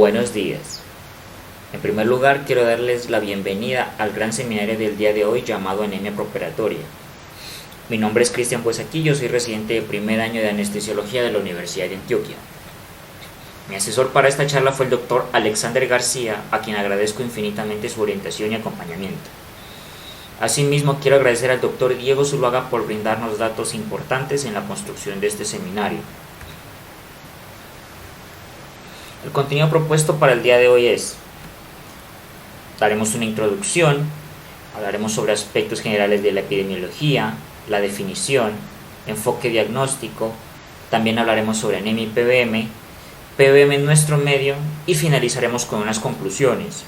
Buenos días. En primer lugar, quiero darles la bienvenida al gran seminario del día de hoy llamado Anemia Preoperatoria. Mi nombre es Cristian Buesaquillo, soy residente de primer año de anestesiología de la Universidad de Antioquia. Mi asesor para esta charla fue el doctor Alexander García, a quien agradezco infinitamente su orientación y acompañamiento. Asimismo, quiero agradecer al doctor Diego Zuluaga por brindarnos datos importantes en la construcción de este seminario. El contenido propuesto para el día de hoy es: daremos una introducción, hablaremos sobre aspectos generales de la epidemiología, la definición, enfoque diagnóstico, también hablaremos sobre anemia y PBM en nuestro medio y finalizaremos con unas conclusiones.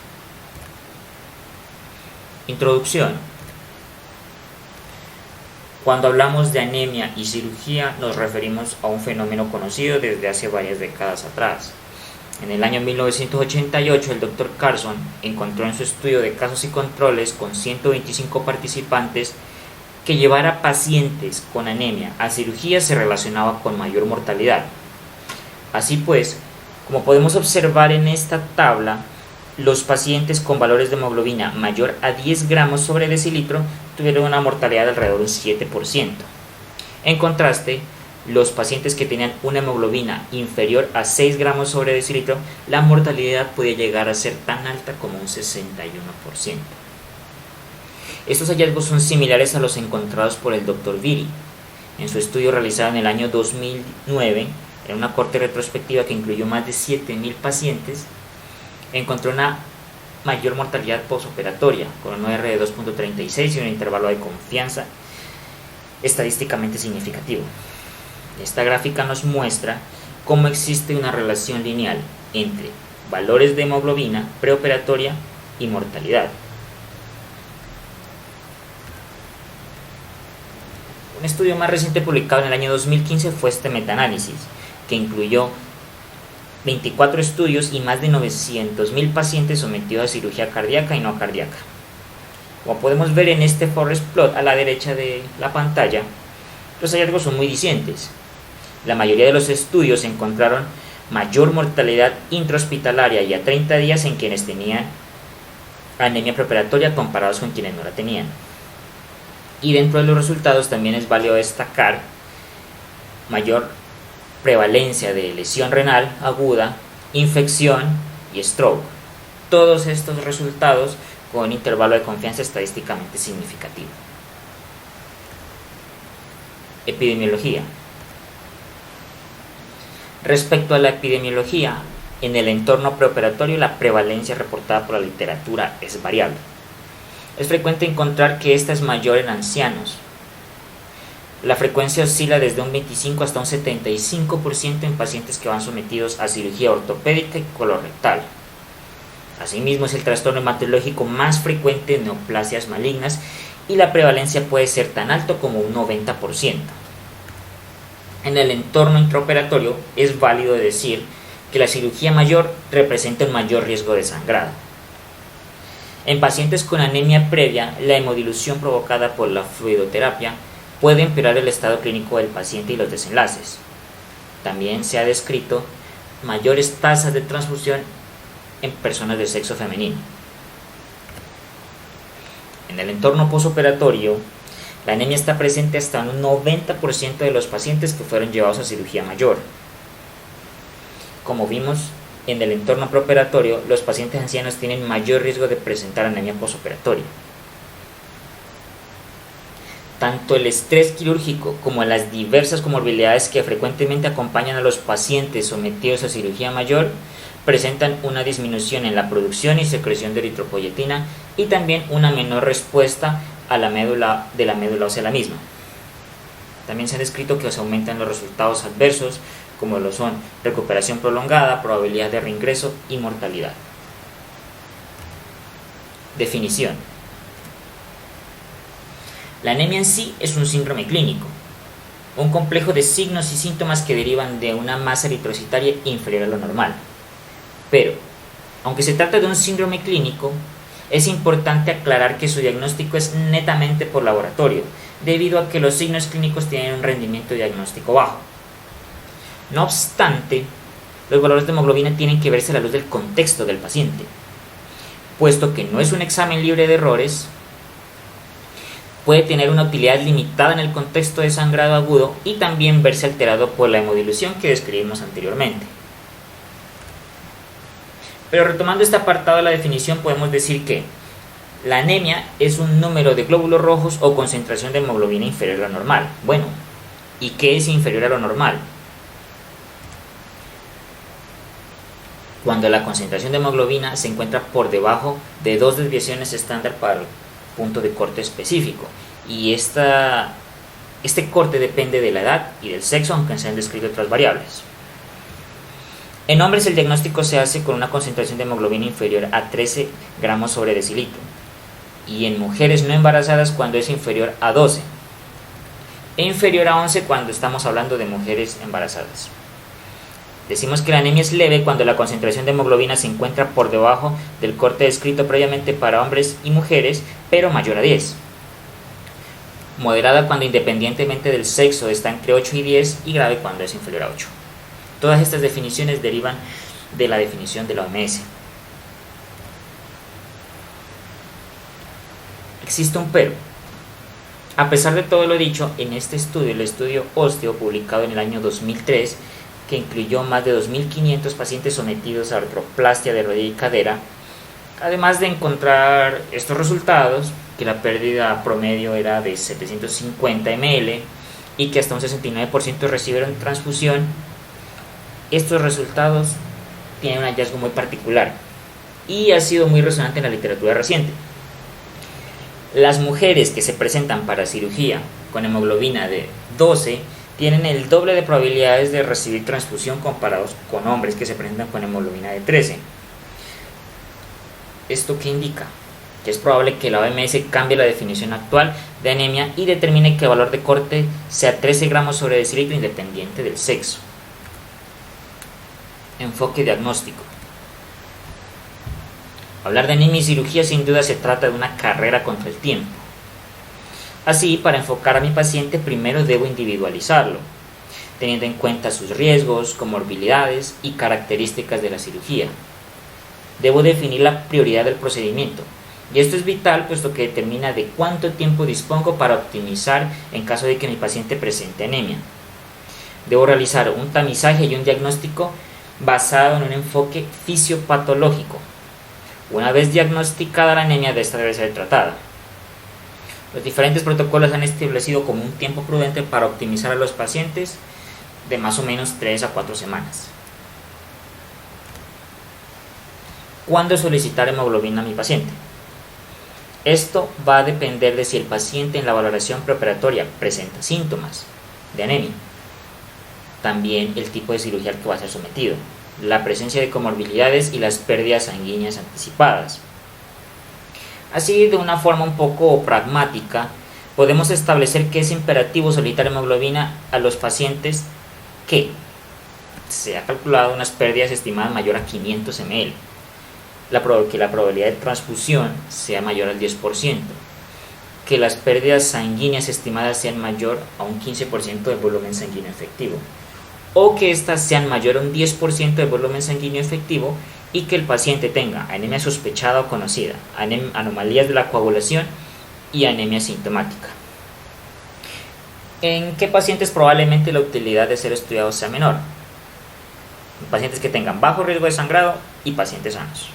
Introducción. Cuando hablamos de anemia y cirugía nos referimos a un fenómeno conocido desde hace varias décadas atrás. En el año 1988, el Dr. Carson encontró en su estudio de casos y controles con 125 participantes que llevar a pacientes con anemia a cirugía se relacionaba con mayor mortalidad. Así pues, como podemos observar en esta tabla, los pacientes con valores de hemoglobina mayor a 10 gramos sobre decilitro tuvieron una mortalidad de alrededor de un 7%. En contraste, los pacientes que tenían una hemoglobina inferior a 6 gramos sobre decilitro, la mortalidad podía llegar a ser tan alta como un 61%. Estos hallazgos son similares a los encontrados por el Dr. Vitti en su estudio realizado en el año 2009, en una corte retrospectiva que incluyó más de 7.000 pacientes. Encontró una mayor mortalidad postoperatoria, con un OR de 2.36 y un intervalo de confianza estadísticamente significativo. Esta gráfica nos muestra cómo existe una relación lineal entre valores de hemoglobina preoperatoria y mortalidad. Un estudio más reciente publicado en el año 2015 fue este metaanálisis, que incluyó 24 estudios y más de 900.000 pacientes sometidos a cirugía cardíaca y no cardíaca. Como podemos ver en este forest plot a la derecha de la pantalla, los hallazgos son muy distintos. La mayoría de los estudios encontraron mayor mortalidad intrahospitalaria y a 30 días en quienes tenían anemia preoperatoria comparados con quienes no la tenían. Y dentro de los resultados también es válido destacar mayor prevalencia de lesión renal aguda, infección y stroke. Todos estos resultados con un intervalo de confianza estadísticamente significativo. Epidemiología. Respecto a la epidemiología, en el entorno preoperatorio la prevalencia reportada por la literatura es variable. Es frecuente encontrar que esta es mayor en ancianos. La frecuencia oscila desde un 25 hasta un 75% en pacientes que van sometidos a cirugía ortopédica y colorectal. Asimismo, es el trastorno hematológico más frecuente en neoplasias malignas y la prevalencia puede ser tan alto como un 90%. En el entorno intraoperatorio es válido decir que la cirugía mayor representa un mayor riesgo de sangrado. En pacientes con anemia previa, la hemodilución provocada por la fluidoterapia puede empeorar el estado clínico del paciente y los desenlaces. También se ha descrito mayores tasas de transfusión en personas de sexo femenino. En el entorno postoperatorio, la anemia está presente hasta un 90% de los pacientes que fueron llevados a cirugía mayor. Como vimos, en el entorno preoperatorio, los pacientes ancianos tienen mayor riesgo de presentar anemia postoperatoria. Tanto el estrés quirúrgico como las diversas comorbilidades que frecuentemente acompañan a los pacientes sometidos a cirugía mayor presentan una disminución en la producción y secreción de eritropoyetina y también una menor respuesta a la médula ósea la misma. También se ha descrito que se aumentan los resultados adversos, como lo son recuperación prolongada, probabilidad de reingreso y mortalidad. Definición. La anemia en sí es un síndrome clínico, un complejo de signos y síntomas que derivan de una masa eritrocitaria inferior a lo normal. Pero, aunque se trata de un síndrome clínico, es importante aclarar que su diagnóstico es netamente por laboratorio, debido a que los signos clínicos tienen un rendimiento diagnóstico bajo. No obstante, los valores de hemoglobina tienen que verse a la luz del contexto del paciente, puesto que no es un examen libre de errores, puede tener una utilidad limitada en el contexto de sangrado agudo y también verse alterado por la hemodilución que describimos anteriormente. Pero retomando este apartado de la definición, podemos decir que la anemia es un número de glóbulos rojos o concentración de hemoglobina inferior a lo normal. Bueno, ¿y qué es inferior a lo normal? Cuando la concentración de hemoglobina se encuentra por debajo de 2 desviaciones estándar para el punto de corte específico. Y este corte depende de la edad y del sexo, aunque se han descrito otras variables. En hombres el diagnóstico se hace con una concentración de hemoglobina inferior a 13 gramos sobre decilitro. Y en mujeres no embarazadas cuando es inferior a 12. E inferior a 11 cuando estamos hablando de mujeres embarazadas. Decimos que la anemia es leve cuando la concentración de hemoglobina se encuentra por debajo del corte descrito previamente para hombres y mujeres, pero mayor a 10. Moderada cuando independientemente del sexo está entre 8 y 10 y grave cuando es inferior a 8. Todas estas definiciones derivan de la definición de la OMS. Existe un pero. A pesar de todo lo dicho, en este estudio, el estudio Osteo, publicado en el año 2003, que incluyó más de 2.500 pacientes sometidos a artroplastia de rodilla y cadera, además de encontrar estos resultados, que la pérdida promedio era de 750 ml y que hasta un 69% recibieron transfusión, estos resultados tienen un hallazgo muy particular y ha sido muy resonante en la literatura reciente. Las mujeres que se presentan para cirugía con hemoglobina de 12 tienen el doble de probabilidades de recibir transfusión comparados con hombres que se presentan con hemoglobina de 13. ¿Esto qué indica? Que es probable que la OMS cambie la definición actual de anemia y determine que el valor de corte sea 13 gramos sobre decilitro independiente del sexo. Enfoque diagnóstico. Hablar de anemia y cirugía sin duda se trata de una carrera contra el tiempo. Así, para enfocar a mi paciente primero debo individualizarlo, teniendo en cuenta sus riesgos, comorbilidades y características de la cirugía. Debo definir la prioridad del procedimiento, y esto es vital puesto que determina de cuánto tiempo dispongo para optimizar en caso de que mi paciente presente anemia. Debo realizar un tamizaje y un diagnóstico basado en un enfoque fisiopatológico. Una vez diagnosticada la anemia, esta debe ser tratada. Los diferentes protocolos han establecido como un tiempo prudente para optimizar a los pacientes de más o menos 3 a 4 semanas. ¿Cuándo solicitar hemoglobina a mi paciente? Esto va a depender de si el paciente en la valoración preoperatoria presenta síntomas de anemia. También el tipo de cirugía al que va a ser sometido, la presencia de comorbilidades y las pérdidas sanguíneas anticipadas. Así, de una forma un poco pragmática, podemos establecer que es imperativo solicitar hemoglobina a los pacientes que se ha calculado unas pérdidas estimadas mayor a 500 ml, que la probabilidad de transfusión sea mayor al 10%, que las pérdidas sanguíneas estimadas sean mayor a un 15% del volumen sanguíneo efectivo, o que éstas sean mayor a un 10% del volumen sanguíneo efectivo y que el paciente tenga anemia sospechada o conocida, anomalías de la coagulación y anemia sintomática. ¿En qué pacientes probablemente la utilidad de ser estudiado sea menor? Pacientes que tengan bajo riesgo de sangrado y pacientes sanos.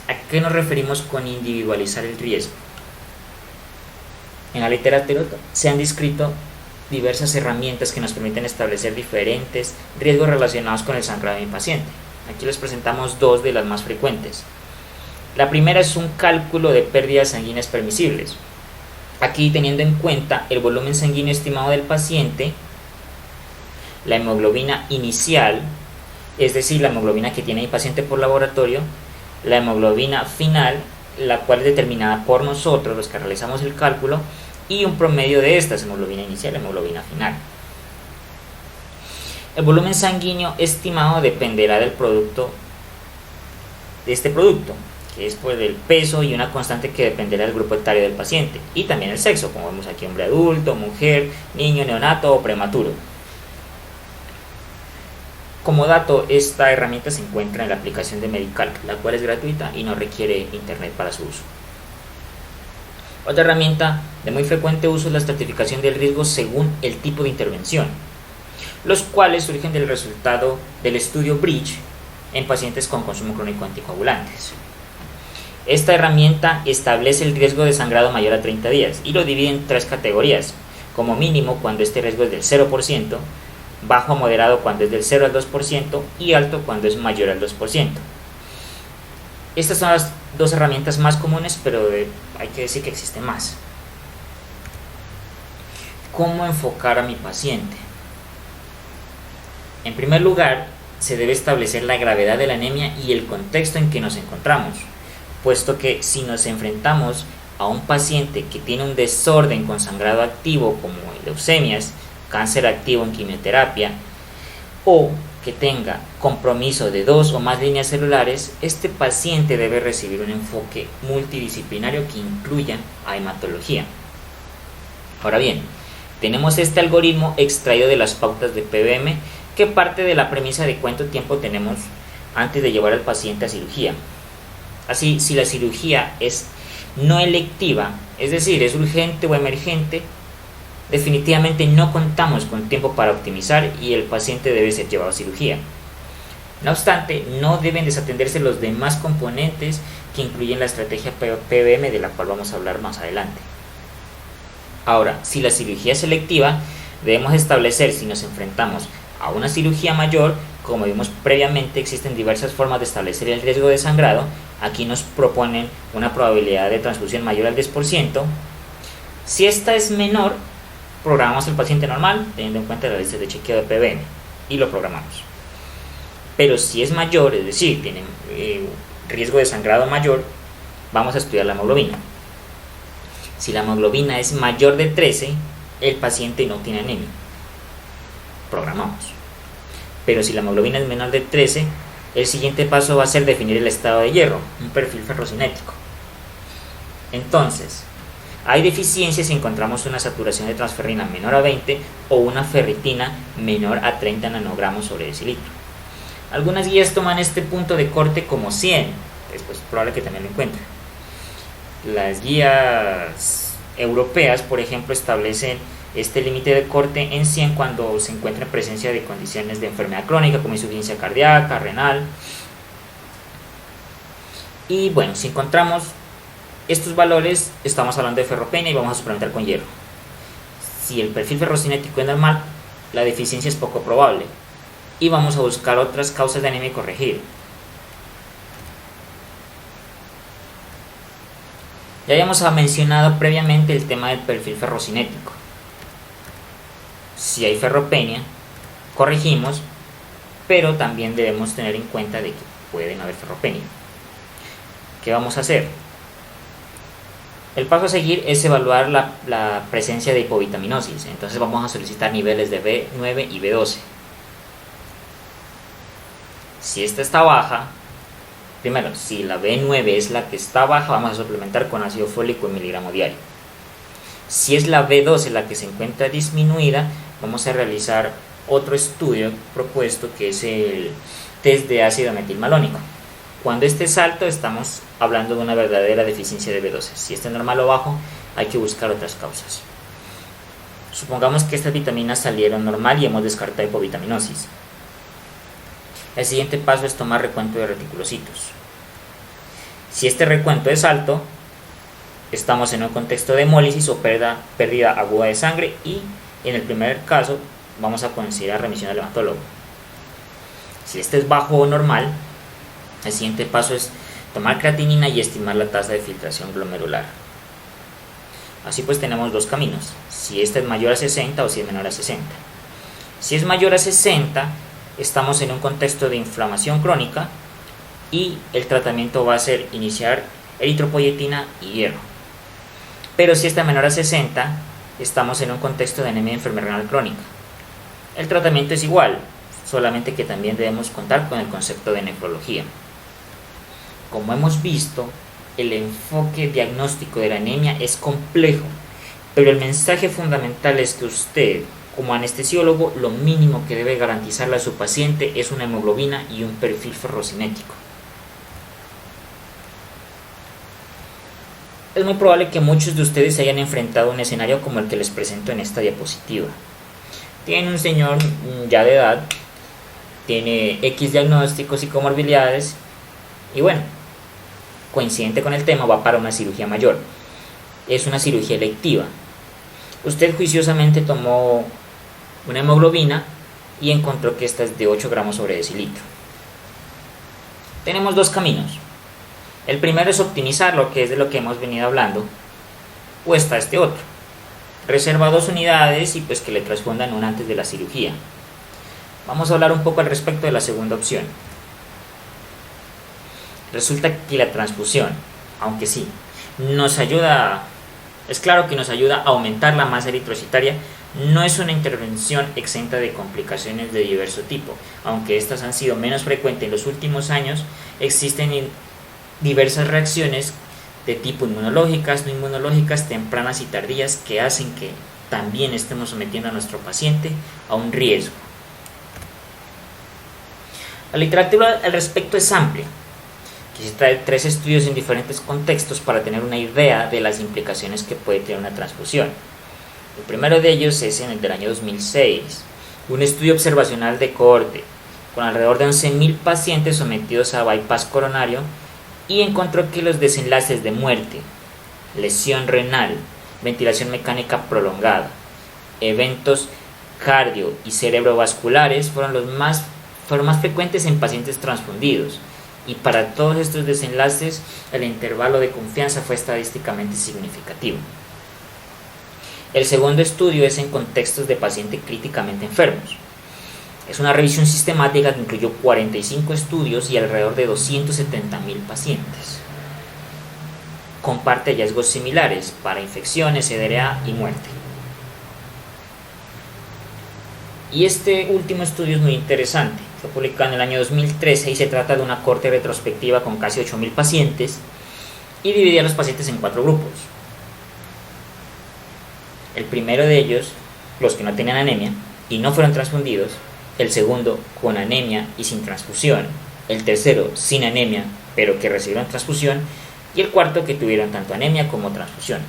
¿A qué nos referimos con individualizar el riesgo? En la literatura se han descrito diversas herramientas que nos permiten establecer diferentes riesgos relacionados con el sangrado de mi paciente. Aquí les presentamos dos de las más frecuentes. La primera es un cálculo de pérdidas sanguíneas permisibles. Aquí, teniendo en cuenta el volumen sanguíneo estimado del paciente, la hemoglobina inicial, es decir, la hemoglobina que tiene mi paciente por laboratorio, la hemoglobina final, la cual es determinada por nosotros, los que realizamos el cálculo, y un promedio de estas, hemoglobina inicial y hemoglobina final. El volumen sanguíneo estimado dependerá del producto, de este producto, que es pues del peso y una constante que dependerá del grupo etario del paciente, y también el sexo, como vemos aquí, hombre adulto, mujer, niño, neonato o prematuro. Como dato, esta herramienta se encuentra en la aplicación de Medicalc, la cual es gratuita y no requiere internet para su uso. Otra herramienta de muy frecuente uso es la estratificación del riesgo según el tipo de intervención, los cuales surgen del resultado del estudio Bridge en pacientes con consumo crónico de anticoagulantes. Esta herramienta establece el riesgo de sangrado mayor a 30 días y lo divide en 3 categorías, como mínimo cuando este riesgo es del 0%, bajo a moderado cuando es del 0 al 2% y alto cuando es mayor al 2%. Estas son las 2 herramientas más comunes, pero hay que decir que existen más. ¿Cómo enfocar a mi paciente? En primer lugar, se debe establecer la gravedad de la anemia y el contexto en que nos encontramos, puesto que si nos enfrentamos a un paciente que tiene un desorden con sangrado activo como leucemias, cáncer activo en quimioterapia o que tenga compromiso de 2 o más líneas celulares, este paciente debe recibir un enfoque multidisciplinario que incluya a hematología. Ahora bien, tenemos este algoritmo extraído de las pautas de PBM que parte de la premisa de cuánto tiempo tenemos antes de llevar al paciente a cirugía. Así, si la cirugía es no electiva, es decir, es urgente o emergente, definitivamente no contamos con tiempo para optimizar y el paciente debe ser llevado a cirugía. No obstante, no deben desatenderse los demás componentes que incluyen la estrategia PBM, de la cual vamos a hablar más adelante. Ahora, si la cirugía es selectiva, debemos establecer si nos enfrentamos a una cirugía mayor. Como vimos previamente, existen diversas formas de establecer el riesgo de sangrado. Aquí nos proponen una probabilidad de transfusión mayor al 10%. Si esta es menor, programamos el paciente normal, teniendo en cuenta la lista de chequeo de PBM, y lo programamos. Pero si es mayor, es decir, tiene riesgo de sangrado mayor, vamos a estudiar la hemoglobina. Si la hemoglobina es mayor de 13, el paciente no tiene anemia. Programamos. Pero si la hemoglobina es menor de 13, el siguiente paso va a ser definir el estado de hierro, un perfil ferrocinético. Entonces, hay deficiencias si encontramos una saturación de transferrina menor a 20 o una ferritina menor a 30 nanogramos sobre decilitro. Algunas guías toman este punto de corte como 100, es probable que también lo encuentren. Las guías europeas, por ejemplo, establecen este límite de corte en 100 cuando se encuentra en presencia de condiciones de enfermedad crónica como insuficiencia cardíaca, renal. Y bueno, si encontramos estos valores, estamos hablando de ferropenia y vamos a suplementar con hierro. Si el perfil ferrocinético es normal, la deficiencia es poco probable y vamos a buscar otras causas de anemia y corregir. Ya habíamos mencionado previamente el tema del perfil ferrocinético. Si hay ferropenia, corregimos, pero también debemos tener en cuenta de que pueden haber ferropenia. ¿Qué vamos a hacer? El paso a seguir es evaluar la presencia de hipovitaminosis. Entonces vamos a solicitar niveles de B9 y B12. Si esta está baja, primero, si la B9 es la que está baja, vamos a suplementar con ácido fólico en miligramo diario. Si es la B12 la que se encuentra disminuida, vamos a realizar otro estudio propuesto que es el test de ácido metilmalónico. Cuando este es alto, estamos hablando de una verdadera deficiencia de B12. Si este es normal o bajo, hay que buscar otras causas. Supongamos que estas vitaminas salieron normal y hemos descartado hipovitaminosis. El siguiente paso es tomar recuento de reticulocitos. Si este recuento es alto, estamos en un contexto de hemólisis o pérdida aguda de sangre y en el primer caso vamos a considerar remisión al hematólogo. Si este es bajo o normal, el siguiente paso es tomar creatinina y estimar la tasa de filtración glomerular. Así pues tenemos dos caminos, si este es mayor a 60 o si es menor a 60. Si es mayor a 60, estamos en un contexto de inflamación crónica y el tratamiento va a ser iniciar eritropoyetina y hierro. Pero si está menor a 60, estamos en un contexto de anemia de enfermedad renal crónica. El tratamiento es igual, solamente que también debemos contar con el concepto de nefrología. Como hemos visto, el enfoque diagnóstico de la anemia es complejo, pero el mensaje fundamental es que usted, Como anestesiólogo, lo mínimo que debe garantizarle a su paciente es una hemoglobina y un perfil ferrocinético. Es muy probable que muchos de ustedes se hayan enfrentado a un escenario como el que les presento en esta diapositiva. Tiene un señor ya de edad, tiene X diagnósticos y comorbilidades, y bueno, coincidente con el tema, va para una cirugía mayor. Es una cirugía electiva. Usted juiciosamente tomó una hemoglobina y encontró que esta es de 8 gramos sobre decilitro. Tenemos dos caminos. El primero es optimizar, lo que es de lo que hemos venido hablando, o está este otro. Reserva 2 unidades y pues que le transfundan una antes de la cirugía. Vamos a hablar un poco al respecto de la segunda opción. Resulta que la transfusión, aunque sí, nos ayuda, es claro que nos ayuda a aumentar la masa eritrocitaria, no es una intervención exenta de complicaciones de diverso tipo. Aunque estas han sido menos frecuentes en los últimos años, existen diversas reacciones de tipo inmunológicas, no inmunológicas, tempranas y tardías, que hacen que también estemos sometiendo a nuestro paciente a un riesgo. La literatura al respecto es amplia. Quise traer 3 estudios en diferentes contextos para tener una idea de las implicaciones que puede tener una transfusión. El primero de ellos es en el del año 2006, un estudio observacional de cohorte con alrededor de 11.000 pacientes sometidos a bypass coronario, y encontró que los desenlaces de muerte, lesión renal, ventilación mecánica prolongada, eventos cardio y cerebrovasculares fueron más frecuentes en pacientes transfundidos, y para todos estos desenlaces el intervalo de confianza fue estadísticamente significativo. El segundo estudio es en contextos de pacientes críticamente enfermos. Es una revisión sistemática que incluyó 45 estudios y alrededor de 270.000 pacientes. Comparte hallazgos similares para infecciones, CDRA y muerte. Y este último estudio es muy interesante. Fue publicado en el año 2013 y se trata de una cohorte retrospectiva con casi 8.000 pacientes y dividía a los pacientes en 4 grupos. El primero de ellos, los que no tenían anemia y no fueron transfundidos. El segundo, con anemia y sin transfusión. El tercero, sin anemia, pero que recibieron transfusión. Y el cuarto, que tuvieron tanto anemia como transfusión.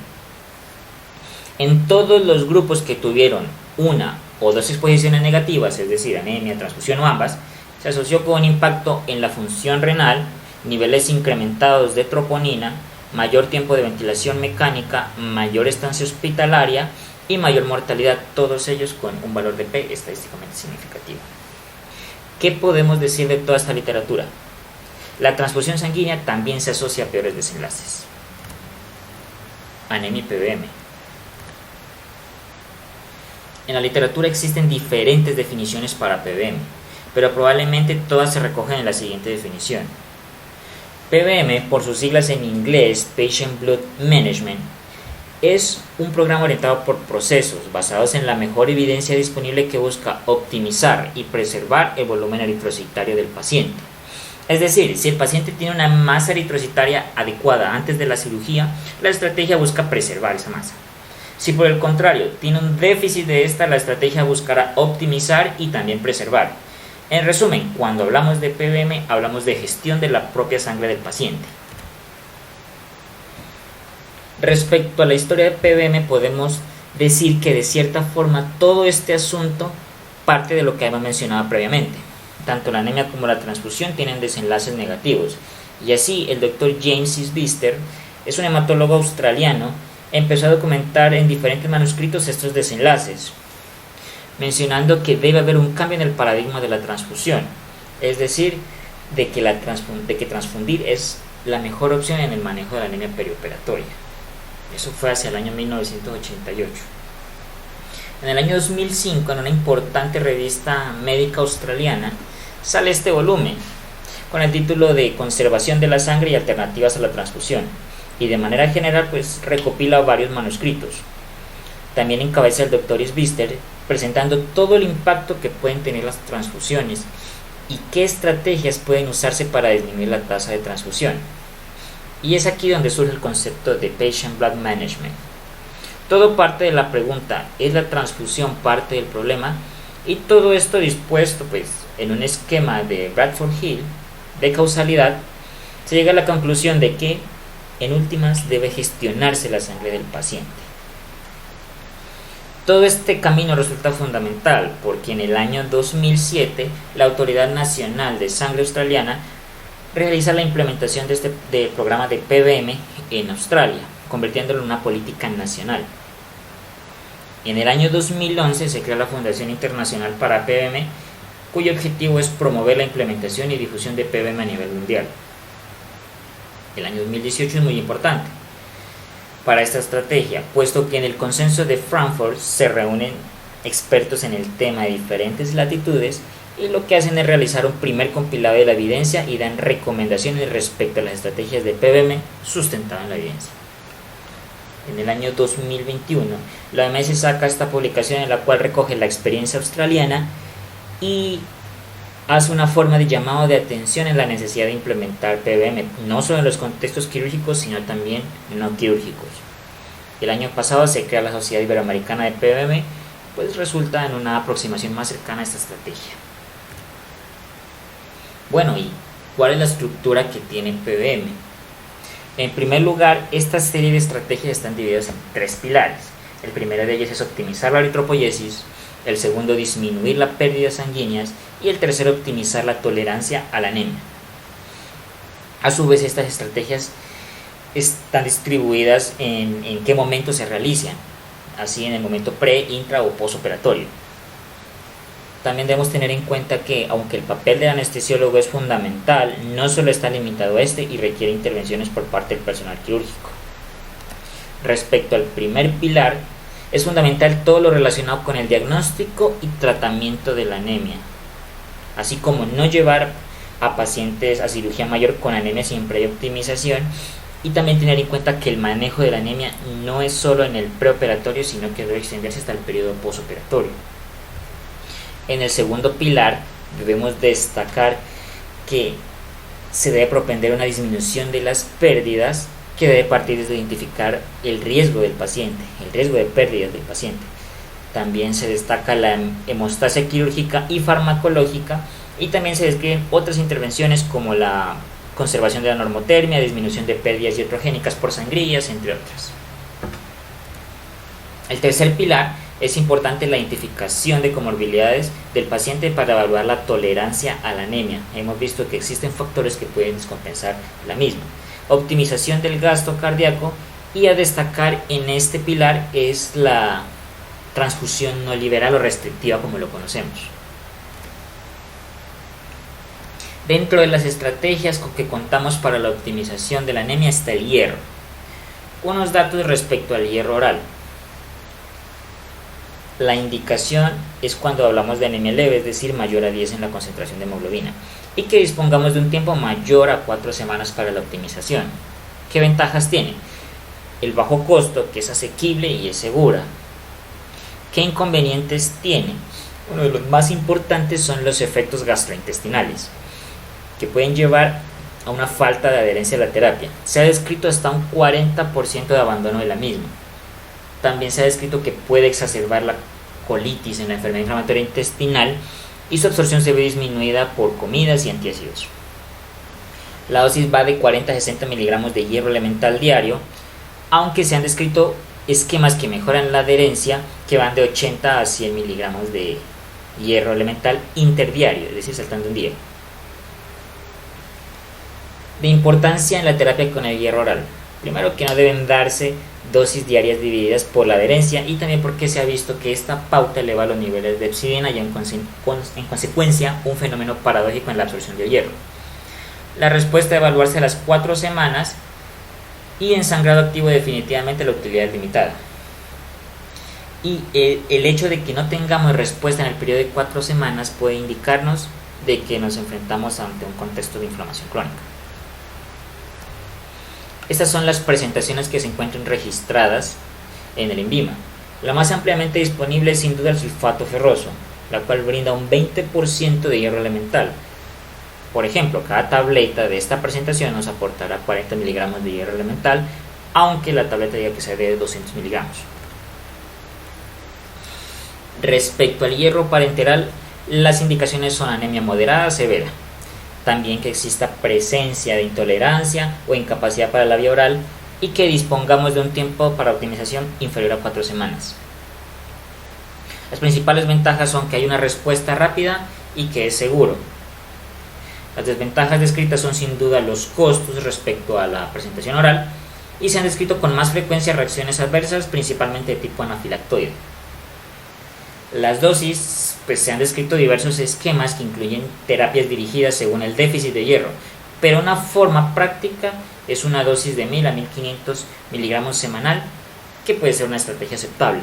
En todos los grupos que tuvieron una o 2 exposiciones negativas, es decir, anemia, transfusión o ambas, se asoció con un impacto en la función renal, niveles incrementados de troponina, mayor tiempo de ventilación mecánica, mayor estancia hospitalaria y mayor mortalidad, todos ellos con un valor de P estadísticamente significativo. ¿Qué podemos decir de toda esta literatura? La transfusión sanguínea también se asocia a peores desenlaces. Anemia y PBM. En la literatura existen diferentes definiciones para PBM, pero probablemente todas se recogen en la siguiente definición. PBM, por sus siglas en inglés, Patient Blood Management, es un programa orientado por procesos basados en la mejor evidencia disponible que busca optimizar y preservar el volumen eritrocitario del paciente. Es decir, si el paciente tiene una masa eritrocitaria adecuada antes de la cirugía, la estrategia busca preservar esa masa. Si por el contrario tiene un déficit de esta, la estrategia buscará optimizar y también preservar. En resumen, cuando hablamos de PBM, hablamos de gestión de la propia sangre del paciente. Respecto a la historia de PBM, podemos decir que de cierta forma todo este asunto parte de lo que habíamos mencionado previamente. Tanto la anemia como la transfusión tienen desenlaces negativos, y así el Dr. James Isbister, es un hematólogo australiano, empezó a documentar en diferentes manuscritos estos desenlaces, mencionando que debe haber un cambio en el paradigma de la transfusión, es decir, de que transfundir es la mejor opción en el manejo de la anemia perioperatoria. Eso fue hacia el año 1988. En el año 2005, en una importante revista médica australiana, sale este volumen, con el título de Conservación de la sangre y alternativas a la transfusión, y de manera general pues recopila varios manuscritos. También encabeza el Dr. Isbister, presentando todo el impacto que pueden tener las transfusiones y qué estrategias pueden usarse para disminuir la tasa de transfusión. Y es aquí donde surge el concepto de Patient Blood Management. Todo parte de la pregunta, ¿es la transfusión parte del problema? Y todo esto dispuesto pues en un esquema de Bradford Hill de causalidad, se llega a la conclusión de que en últimas debe gestionarse la sangre del paciente. Todo este camino resulta fundamental porque en el año 2007 la Autoridad Nacional de Sangre Australiana realiza la implementación del programa de PBM en Australia, convirtiéndolo en una política nacional. En el año 2011 se crea la Fundación Internacional para PBM, cuyo objetivo es promover la implementación y difusión de PBM a nivel mundial. El año 2018 es muy importante para esta estrategia, puesto que en el consenso de Frankfurt se reúnen expertos en el tema de diferentes latitudes y lo que hacen es realizar un primer compilado de la evidencia y dan recomendaciones respecto a las estrategias de PBM sustentadas en la evidencia. En el año 2021, la OMS saca esta publicación en la cual recoge la experiencia australiana y hace una forma de llamado de atención en la necesidad de implementar PBM, no solo en los contextos quirúrgicos, sino también no quirúrgicos. El año pasado se crea la Sociedad Iberoamericana de PBM, pues resulta en una aproximación más cercana a esta estrategia. Bueno, ¿y cuál es la estructura que tiene PBM? En primer lugar, esta serie de estrategias están divididas en 3 pilares. El primero de ellos es optimizar la eritropoyesis, el segundo disminuir las pérdidas sanguíneas y el tercero optimizar la tolerancia a la anemia. A su vez, estas estrategias están distribuidas en qué momento se realizan, así en el momento pre, intra o postoperatorio. También debemos tener en cuenta que, aunque el papel del anestesiólogo es fundamental, no solo está limitado a este y requiere intervenciones por parte del personal quirúrgico. Respecto al primer pilar, es fundamental todo lo relacionado con el diagnóstico y tratamiento de la anemia, así como no llevar a pacientes a cirugía mayor con anemia sin previa optimización, y también tener en cuenta que el manejo de la anemia no es solo en el preoperatorio, sino que debe extenderse hasta el periodo postoperatorio. En el segundo pilar debemos destacar que se debe propender a una disminución de las pérdidas que debe partir desde identificar el riesgo del paciente, el riesgo de pérdidas del paciente. También se destaca la hemostasia quirúrgica y farmacológica, y también se describen otras intervenciones como la conservación de la normotermia, disminución de pérdidas iatrogénicas por sangrías, entre otras. El tercer pilar es importante la identificación de comorbilidades del paciente para evaluar la tolerancia a la anemia. Hemos visto que existen factores que pueden descompensar la misma. Optimización del gasto cardíaco, y a destacar en este pilar es la transfusión no liberal o restrictiva como lo conocemos. Dentro de las estrategias con que contamos para la optimización de la anemia está el hierro. Unos datos respecto al hierro oral. La indicación es cuando hablamos de anemia leve, es decir, mayor a 10 en la concentración de hemoglobina, y que dispongamos de un tiempo mayor a 4 semanas para la optimización. ¿Qué ventajas tiene? El bajo costo, que es asequible y es segura. ¿Qué inconvenientes tiene? Uno de los más importantes son los efectos gastrointestinales, que pueden llevar a una falta de adherencia a la terapia. Se ha descrito hasta un 40% de abandono de la misma. También se ha descrito que puede exacerbar la colitis en la enfermedad inflamatoria intestinal y su absorción se ve disminuida por comidas y antiácidos. La dosis va de 40 a 60 miligramos de hierro elemental diario, aunque se han descrito esquemas que mejoran la adherencia que van de 80 a 100 miligramos de hierro elemental interdiario, es decir, saltando un día. De importancia en la terapia con el hierro oral. Primero, que no deben darse dosis diarias divididas por la adherencia, y también porque se ha visto que esta pauta eleva los niveles de epsidina y en consecuencia un fenómeno paradójico en la absorción del hierro. La respuesta debe evaluarse a las 4 semanas, y en sangrado activo definitivamente la utilidad es limitada. Y el hecho de que no tengamos respuesta en el periodo de 4 semanas puede indicarnos de que nos enfrentamos ante un contexto de inflamación crónica. Estas son las presentaciones que se encuentran registradas en el INVIMA. La más ampliamente disponible es sin duda el sulfato ferroso, la cual brinda un 20% de hierro elemental. Por ejemplo, cada tableta de esta presentación nos aportará 40 miligramos de hierro elemental, aunque la tableta diga que sea de 200 miligramos. Respecto al hierro parenteral, las indicaciones son anemia moderada a severa. También que exista presencia de intolerancia o incapacidad para la vía oral y que dispongamos de un tiempo para optimización inferior a 4 semanas. Las principales ventajas son que hay una respuesta rápida y que es seguro. Las desventajas descritas son sin duda los costos respecto a la presentación oral y se han descrito con más frecuencia reacciones adversas, principalmente de tipo anafilactoide. Las dosis, pues se han descrito diversos esquemas que incluyen terapias dirigidas según el déficit de hierro, pero una forma práctica es una dosis de 1000 a 1500 miligramos semanal, que puede ser una estrategia aceptable.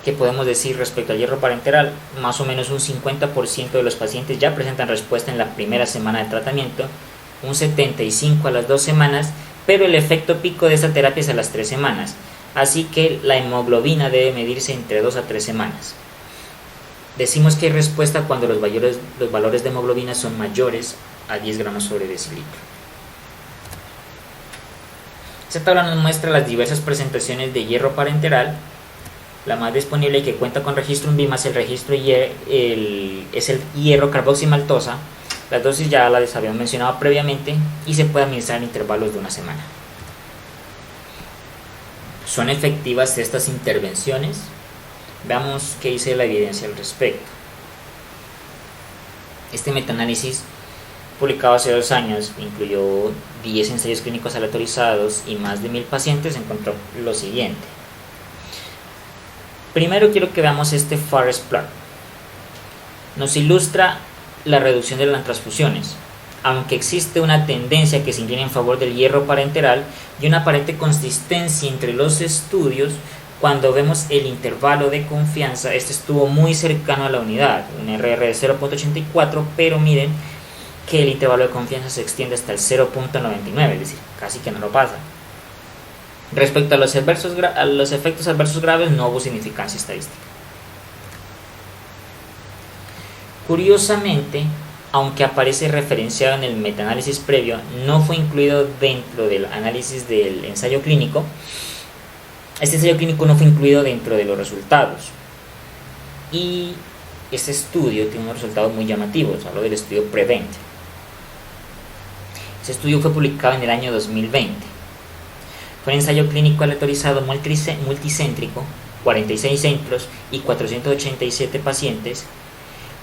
¿Qué podemos decir respecto al hierro parenteral? Más o menos un 50% de los pacientes ya presentan respuesta en la primera semana de tratamiento, un 75% a las 2 semanas, pero el efecto pico de esta terapia es a las 3 semanas. Así que la hemoglobina debe medirse entre 2 a 3 semanas. Decimos que hay respuesta cuando los valores de hemoglobina son mayores a 10 gramos sobre decilitro. Esta tabla nos muestra las diversas presentaciones de hierro parenteral. La más disponible y que cuenta con registro INVIMA es el hierro carboximaltosa. Las dosis ya las habíamos mencionado previamente y se puede administrar en intervalos de una semana. ¿Son efectivas estas intervenciones? Veamos qué dice la evidencia al respecto. Este metaanálisis, publicado hace 2 años, incluyó 10 ensayos clínicos aleatorizados y más de 1000 pacientes, encontró lo siguiente. Primero quiero que veamos este forest plot. Nos ilustra la reducción de las transfusiones. Aunque existe una tendencia que se inclina en favor del hierro parenteral y una aparente consistencia entre los estudios, cuando vemos el intervalo de confianza, este estuvo muy cercano a la unidad, un RR de 0.84, pero miren que el intervalo de confianza se extiende hasta el 0.99, es decir, casi que no lo pasa. Respecto a los efectos adversos graves, no hubo significancia estadística. Curiosamente, aunque aparece referenciado en el metaanálisis previo, no fue incluido dentro del análisis del ensayo clínico. Este ensayo clínico no fue incluido dentro de los resultados. Y este estudio tiene unos resultados muy llamativos. Hablo del estudio PREVENT. Este estudio fue publicado en el año 2020. Fue un ensayo clínico aleatorizado multicéntrico, 46 centros y 487 pacientes.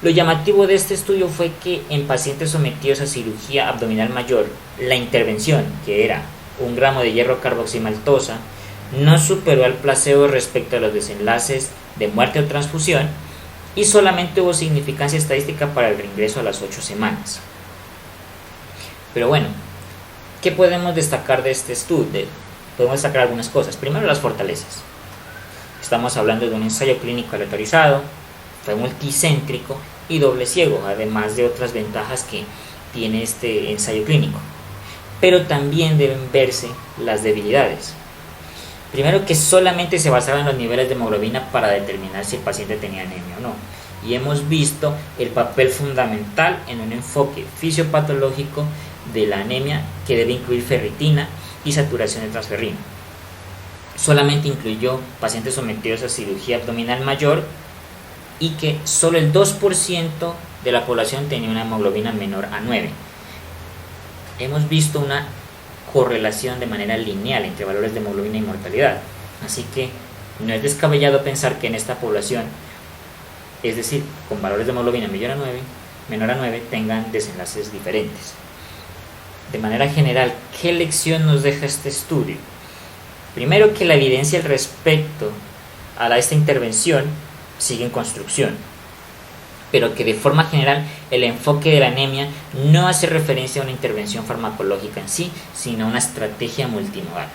Lo llamativo de este estudio fue que en pacientes sometidos a cirugía abdominal mayor, la intervención, que era 1 gramo de hierro carboximaltosa, no superó al placebo respecto a los desenlaces de muerte o transfusión y solamente hubo significancia estadística para el reingreso a las 8 semanas. Pero bueno, ¿qué podemos destacar de este estudio? Podemos destacar algunas cosas. Primero, las fortalezas. Estamos hablando de un ensayo clínico aleatorizado, fue multicéntrico y doble ciego, además de otras ventajas que tiene este ensayo clínico. Pero también deben verse las debilidades. Primero, que solamente se basaba en los niveles de hemoglobina para determinar si el paciente tenía anemia o no. Y hemos visto el papel fundamental en un enfoque fisiopatológico de la anemia que debe incluir ferritina y saturación de transferrina. Solamente incluyó pacientes sometidos a cirugía abdominal mayor y que solo el 2% de la población tenía una hemoglobina menor a 9. Hemos visto una correlación de manera lineal entre valores de hemoglobina y mortalidad, así que no es descabellado pensar que en esta población, es decir, con valores de hemoglobina menor a 9, tengan desenlaces diferentes. De manera general, ¿qué lección nos deja este estudio? Primero, que la evidencia al respecto a esta intervención sigue en construcción, pero que de forma general el enfoque de la anemia no hace referencia a una intervención farmacológica en sí, sino a una estrategia multimodal.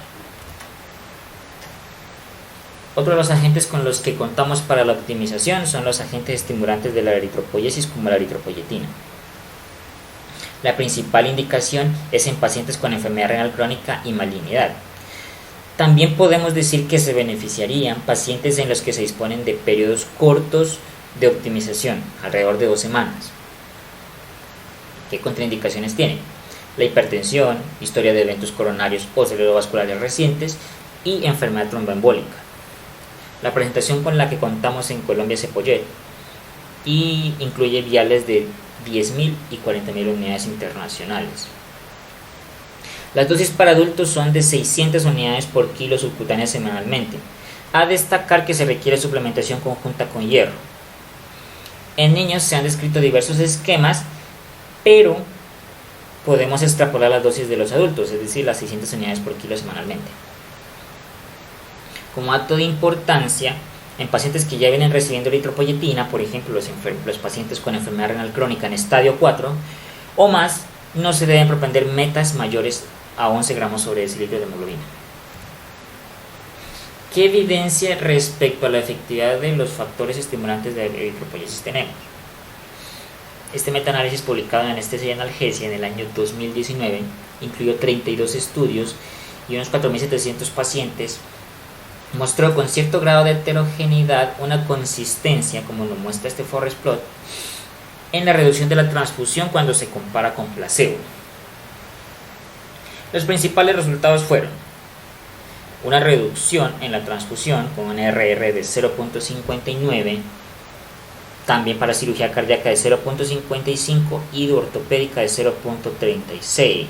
Otro de los agentes con los que contamos para la optimización son los agentes estimulantes de la eritropoiesis, como la eritropoyetina. La principal indicación es en pacientes con enfermedad renal crónica y malignidad. También podemos decir que se beneficiarían pacientes en los que se disponen de periodos cortos de optimización, alrededor de 2 semanas. ¿Qué contraindicaciones tienen? La hipertensión, historia de eventos coronarios o cerebrovasculares recientes y enfermedad tromboembólica. La presentación con la que contamos en Colombia es Cepollet y incluye viales de 10.000 y 40.000 unidades internacionales. Las dosis para adultos son de 600 unidades por kilo subcutánea semanalmente. A destacar que se requiere suplementación conjunta con hierro. En niños se han descrito diversos esquemas, pero podemos extrapolar las dosis de los adultos, es decir, las 600 unidades por kilo semanalmente. Como dato de importancia, en pacientes que ya vienen recibiendo eritropoyetina, por ejemplo los pacientes con enfermedad renal crónica en estadio 4 o más, no se deben propender metas mayores a 11 gramos sobre decilitro de hemoglobina. ¿Qué evidencia respecto a la efectividad de los factores estimulantes de eritropoyesis tenemos? Este metaanálisis publicado en Anestesia y Analgesia en el año 2019 incluyó 32 estudios y unos 4.700 pacientes. Mostró con cierto grado de heterogeneidad una consistencia, como lo muestra este forest plot, en la reducción de la transfusión cuando se compara con placebo. Los principales resultados fueron una reducción en la transfusión con un RR de 0.59, también para cirugía cardíaca de 0.55 y de ortopédica de 0.36.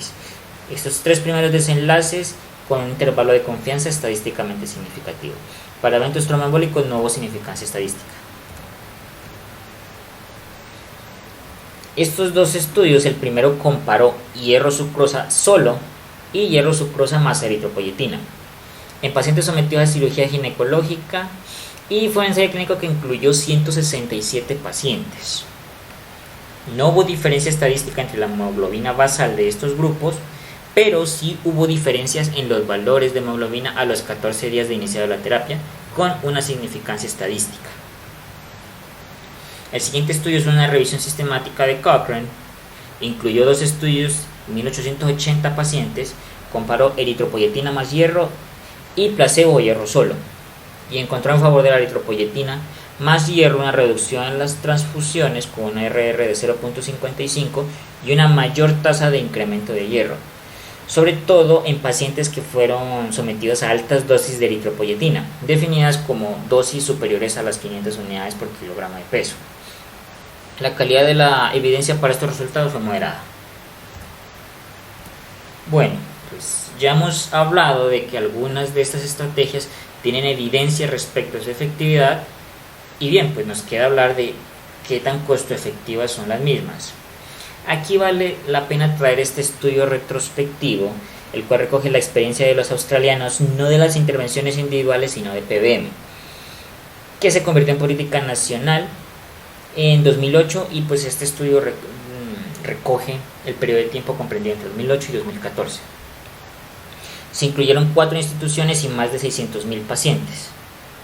Estos tres primeros desenlaces con un intervalo de confianza estadísticamente significativo. Para eventos tromboembólicos no hubo significancia estadística. Estos dos estudios, el primero comparó hierro sucrosa solo y hierro sucrosa más eritropoyetina en pacientes sometidos a cirugía ginecológica, y fue un ensayo clínico que incluyó 167 pacientes. No hubo diferencia estadística entre la hemoglobina basal de estos grupos, pero sí hubo diferencias en los valores de hemoglobina a los 14 días de iniciar la terapia, con una significancia estadística. El siguiente estudio es una revisión sistemática de Cochrane. Incluyó dos estudios, 1880 pacientes, comparó eritropoyetina más hierro y placebo o hierro solo, y encontró en favor de la eritropoyetina más hierro una reducción en las transfusiones con una RR de 0.55 y una mayor tasa de incremento de hierro, sobre todo en pacientes que fueron sometidos a altas dosis de eritropoyetina, definidas como dosis superiores a las 500 unidades por kilogramo de peso. La calidad de la evidencia para estos resultados fue moderada. Bueno, pues ya hemos hablado de que algunas de estas estrategias tienen evidencia respecto a su efectividad, y bien, pues nos queda hablar de qué tan costo efectivas son las mismas. Aquí vale la pena traer este estudio retrospectivo, el cual recoge la experiencia de los australianos, no de las intervenciones individuales, sino de PBM, que se convirtió en política nacional en 2008, y pues este estudio recoge el periodo de tiempo comprendido entre 2008 y 2014. Se incluyeron 4 instituciones y más de 600.000 pacientes.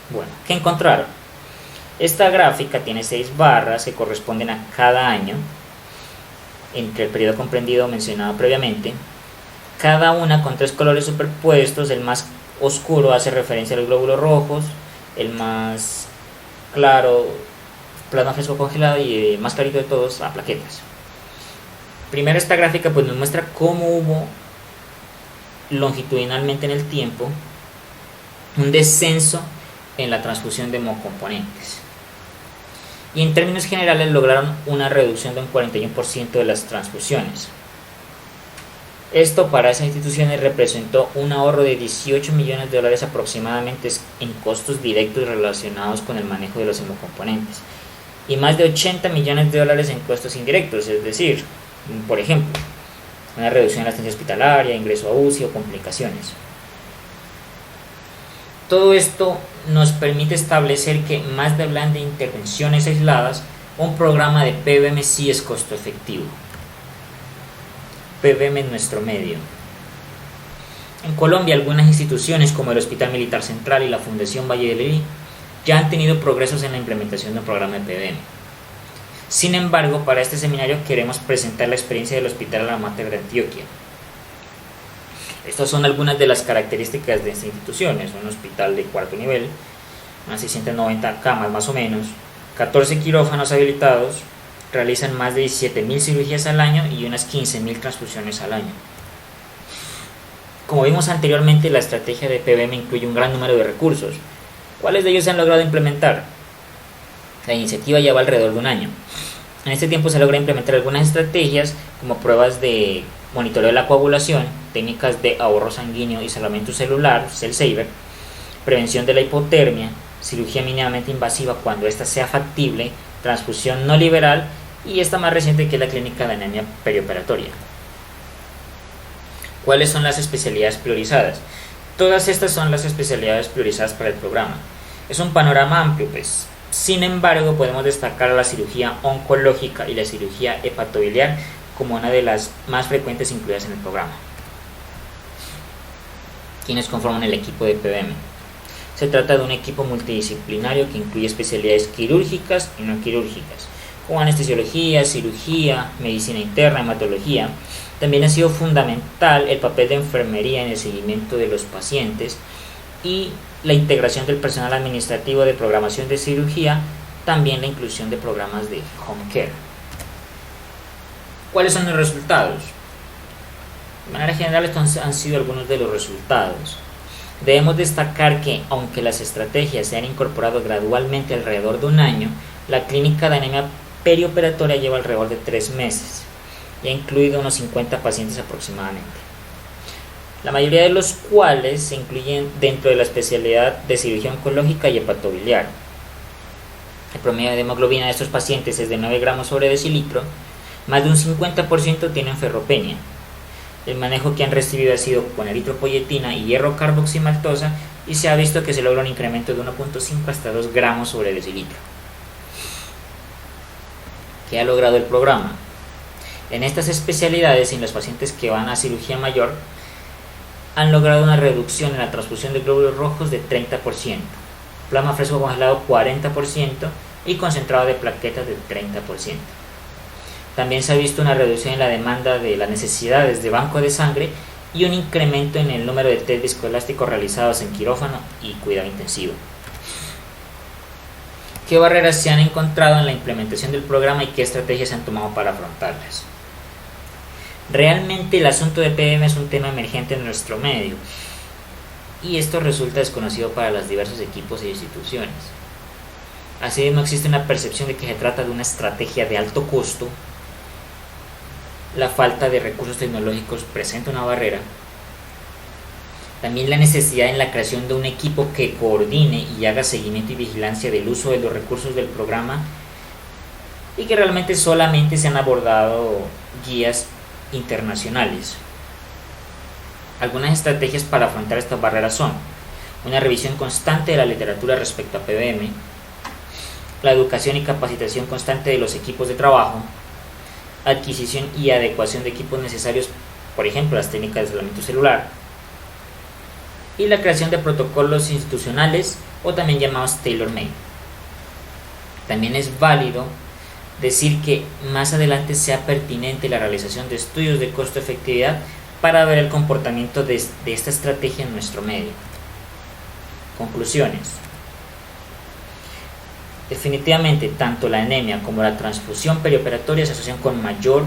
Bueno, ¿qué encontraron? Esta gráfica tiene 6 barras que corresponden a cada año entre el periodo comprendido mencionado previamente, cada una con 3 colores superpuestos. El más oscuro hace referencia a los glóbulos rojos, el más claro plasma fresco congelado, y el más clarito de todos a plaquetas. Primero, esta gráfica pues nos muestra cómo hubo longitudinalmente en el tiempo un descenso en la transfusión de hemocomponentes, y en términos generales lograron una reducción de un 41% de las transfusiones. Esto para esas instituciones representó un ahorro de $18 millones aproximadamente en costos directos relacionados con el manejo de los hemocomponentes, y más de $80 millones en costos indirectos, es decir, por ejemplo, una reducción en la estancia hospitalaria, ingreso a UCI o complicaciones. Todo esto nos permite establecer que, más de hablar de intervenciones aisladas, un programa de PBM sí es costo efectivo. PBM en nuestro medio. En Colombia, algunas instituciones como el Hospital Militar Central y la Fundación Valle del Leví ya han tenido progresos en la implementación de un programa de PBM. Sin embargo, para este seminario queremos presentar la experiencia del Hospital Alma Mater de Antioquia. Estas son algunas de las características de esta institución. Es un hospital de 4º nivel, unas 690 camas más o menos, 14 quirófanos habilitados, realizan más de 17.000 cirugías al año y unas 15.000 transfusiones al año. Como vimos anteriormente, la estrategia de PBM incluye un gran número de recursos, ¿Cuáles de ellos se han logrado implementar? La iniciativa lleva alrededor de un año. En este tiempo se logra implementar algunas estrategias como pruebas de monitoreo de la coagulación, técnicas de ahorro sanguíneo y salvamento celular, cell saver, prevención de la hipotermia, cirugía mínimamente invasiva cuando ésta sea factible, transfusión no liberal y esta más reciente que es la clínica de anemia perioperatoria. ¿Cuáles son las especialidades priorizadas? Todas estas son las especialidades priorizadas para el programa. Es un panorama amplio, pues. Sin embargo, podemos destacar la cirugía oncológica y la cirugía hepatobiliar como una de las más frecuentes incluidas en el programa. ¿Quiénes conforman el equipo de PBM? Se trata de un equipo multidisciplinario que incluye especialidades quirúrgicas y no quirúrgicas, como anestesiología, cirugía, medicina interna, hematología. También ha sido fundamental el papel de enfermería en el seguimiento de los pacientes y la integración del personal administrativo de programación de cirugía, también la inclusión de programas de home care. ¿Cuáles son los resultados? De manera general, estos han sido algunos de los resultados. Debemos destacar que, aunque las estrategias se han incorporado gradualmente alrededor de un año, la clínica de anemia perioperatoria lleva alrededor de 3 meses y ha incluido unos 50 pacientes aproximadamente, la mayoría de los cuales se incluyen dentro de la especialidad de cirugía oncológica y hepatobiliar. El promedio de hemoglobina de estos pacientes es de 9 gramos sobre decilitro, más de un 50% tienen ferropenia. El manejo que han recibido ha sido con eritropoyetina y hierro carboximaltosa y se ha visto que se logra un incremento de 1.5 hasta 2 gramos sobre decilitro. ¿Qué ha logrado el programa? En estas especialidades y en los pacientes que van a cirugía mayor, han logrado una reducción en la transfusión de glóbulos rojos de 30%, plasma fresco congelado 40% y concentrado de plaquetas del 30%. También se ha visto una reducción en la demanda de las necesidades de banco de sangre y un incremento en el número de test viscoelásticos realizados en quirófano y cuidado intensivo. ¿Qué barreras se han encontrado en la implementación del programa y qué estrategias se han tomado para afrontarlas? Realmente el asunto de PBM es un tema emergente en nuestro medio y esto resulta desconocido para los diversos equipos e instituciones. Asimismo, existe una percepción de que se trata de una estrategia de alto costo. La falta de recursos tecnológicos presenta una barrera. También la necesidad en la creación de un equipo que coordine y haga seguimiento y vigilancia del uso de los recursos del programa y que realmente solamente se han abordado guías internacionales. Algunas estrategias para afrontar estas barreras son una revisión constante de la literatura respecto a PBM, la educación y capacitación constante de los equipos de trabajo, adquisición y adecuación de equipos necesarios, por ejemplo las técnicas de aislamiento celular, y la creación de protocolos institucionales o también llamados tailor-made. También es válido decir que más adelante sea pertinente la realización de estudios de costo-efectividad para ver el comportamiento de esta estrategia en nuestro medio. Conclusiones. Definitivamente, tanto la anemia como la transfusión perioperatoria se asocian con mayor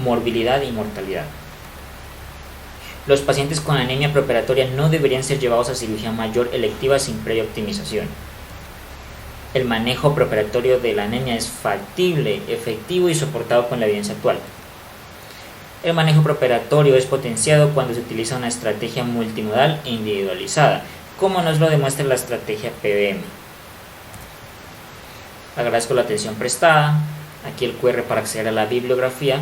morbilidad y mortalidad. Los pacientes con anemia preoperatoria no deberían ser llevados a cirugía mayor electiva sin previa optimización. El manejo preoperatorio de la anemia es factible, efectivo y soportado con la evidencia actual. El manejo preoperatorio es potenciado cuando se utiliza una estrategia multimodal e individualizada, como nos lo demuestra la estrategia PBM. Agradezco la atención prestada. Aquí el QR para acceder a la bibliografía